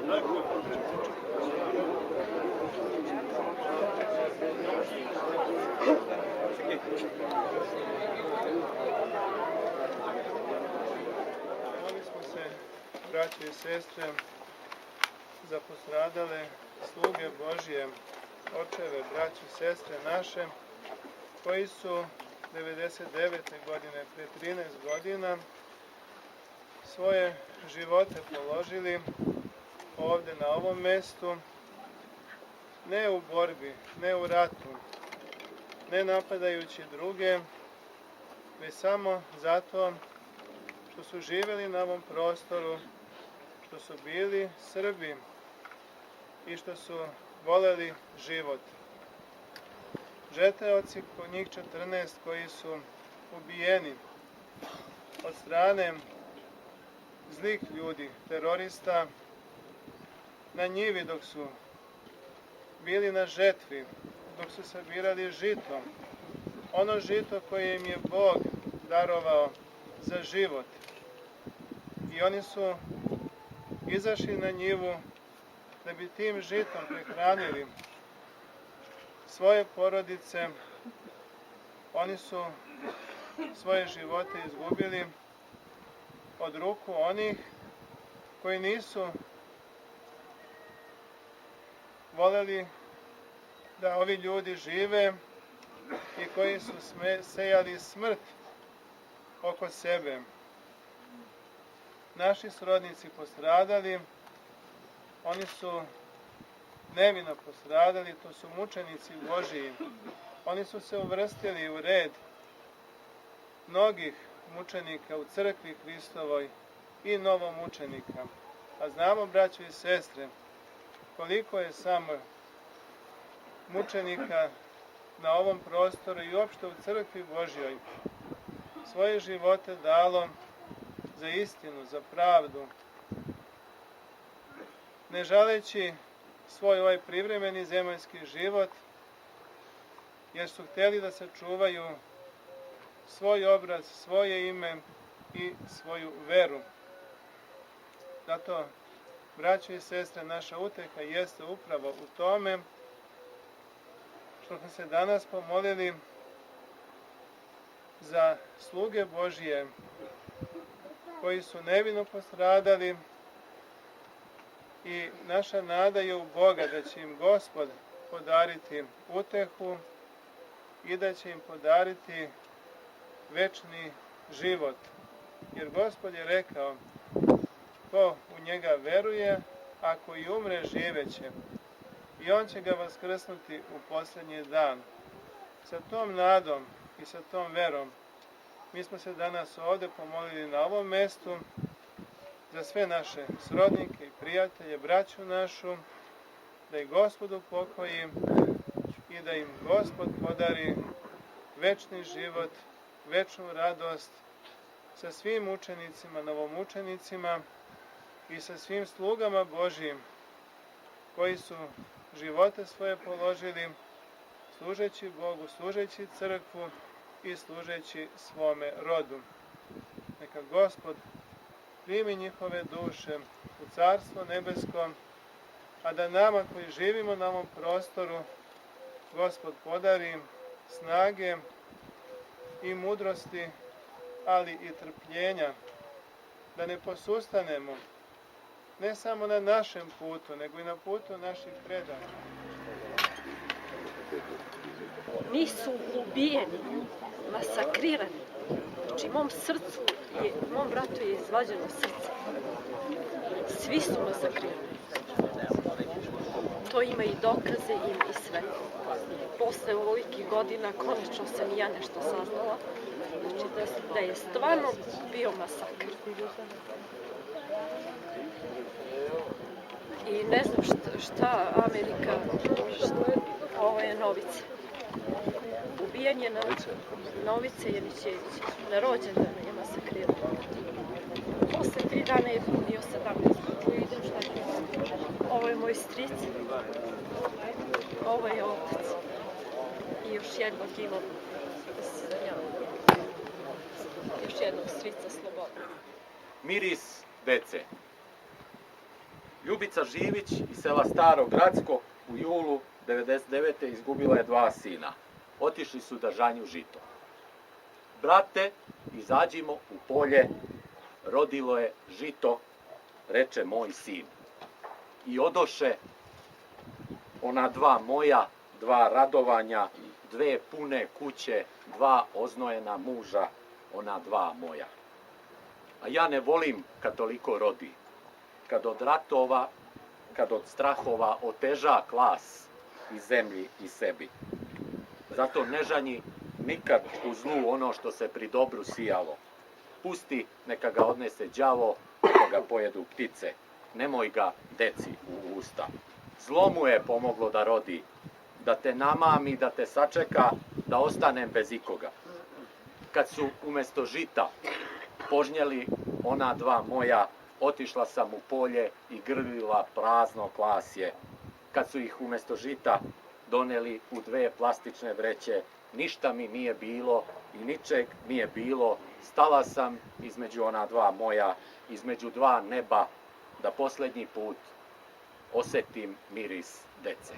Molimo se, braće i sestre, za postradale sluge Božije, očeve, braće i sestre naše, koji su 99. godine, pre 13 godina, svoje živote položili ovde na ovom mestu, ne u borbi, ne u ratu, ne napadajući druge, već samo zato što su živeli na ovom prostoru, što su bili Srbi i što su voleli život. Žeteoci, kod njih 14 koji su ubijeni od strane zlih ljudi, terorista, na njivi dok su bili na žetvi, dok su sabirali žito, ono žito koje im je Bog darovao za život. I oni su izašli na njivu da bi tim žitom prehranili svoje porodice. Oni su svoje živote izgubili od ruku onih koji nisu voleli da ovi ljudi žive i koji su sejali smrt oko sebe. Naši srodnici postradali, oni su nevino postradali, to su mučenici Božiji. Oni su se uvrstili u red mnogih mučenika u crkvi Hristovoj i novomučenika. A znamo, braćo i sestre, koliko je samo mučenika na ovom prostoru i uopšte u crkvi Božjoj svoje živote dalo za istinu, za pravdu, ne žaleći svoj ovaj privremeni zemaljski život, jer su hteli da sačuvaju svoj obraz, svoje ime i svoju veru. Zato, braćo i sestre, naša uteka jeste upravo u tome što smo se danas pomolili za sluge Božije koji su nevino postradali i naša nada je u Boga da će im Gospod podariti utehu i da će im podariti večni život. Jer Gospod je rekao, ko u njega veruje, ako i umre, živeće. I on će ga vaskrsnuti u posljednji dan. Sa tom nadom i sa tom verom mi smo se danas ovde pomolili na ovom mestu za sve naše srodnike i prijatelje, braću našu, da ih Gospod upokoji i da im Gospod podari večni život, večnu radost sa svim učenicima, novomučenicima i sa svim slugama Božijim koji su živote svoje položili služeći Bogu, služeći crkvu i služeći svome rodu. Neka Gospod primi njihove duše u Carstvo nebesko, a da nama koji živimo na ovom prostoru Gospod podari snage i mudrosti, ali i trpljenja, da ne posustanemo, ne samo na našem putu, nego i na putu naših predaka. Nisu ubijeni, masakrirani. Znači, mom bratu je izvađeno srce. Svi su masakrirani. To ima i dokaze, ima i sve. Posle ovolikih godina, konačno sam i ja nešto saznala. Znači, da je stvarno bio masakr. I ne znam šta Amerika, ovo je Novice. Ubijen je Novice Jelićevića, na rođendan je masakriran. Posle 3 dana je bio 17. Tu idem šta ću. Ovo je moj stric, ovo je otac i još jednog imam još jednog strica Slobodana. Miris dece. Ljubica Živić iz sela Staro Gradsko u julu 99. izgubila je 2 sina. Otišli su da žanju žito. Brate, izađimo u polje, rodilo je žito, reče moj sin. I odoše ona 2 moja, 2 radovanja, 2 pune kuće, 2 oznojena muža, ona 2 moja. A ja ne volim kad toliko rodi, kad od ratova, kad od strahova oteža klas i zemlji i sebi. Zato ne žanji nikad u zlu ono što se pri dobru sijalo. Pusti, neka ga odnese đavo, neka ga pojedu ptice. Nemoj ga deci u usta. Zlo mu je pomoglo da rodi, da te namami, da te sačeka, da ostanem bez ikoga. Kad su umjesto žita požnjeli ona 2 moja, otišla sam u polje i grlila prazno klasje. Kad su ih umjesto žita doneli u 2 plastične vreće, ništa mi nije bilo i ničeg nije bilo. Stala sam između ona 2 moja, između 2 neba, da posljednji put osetim miris dece.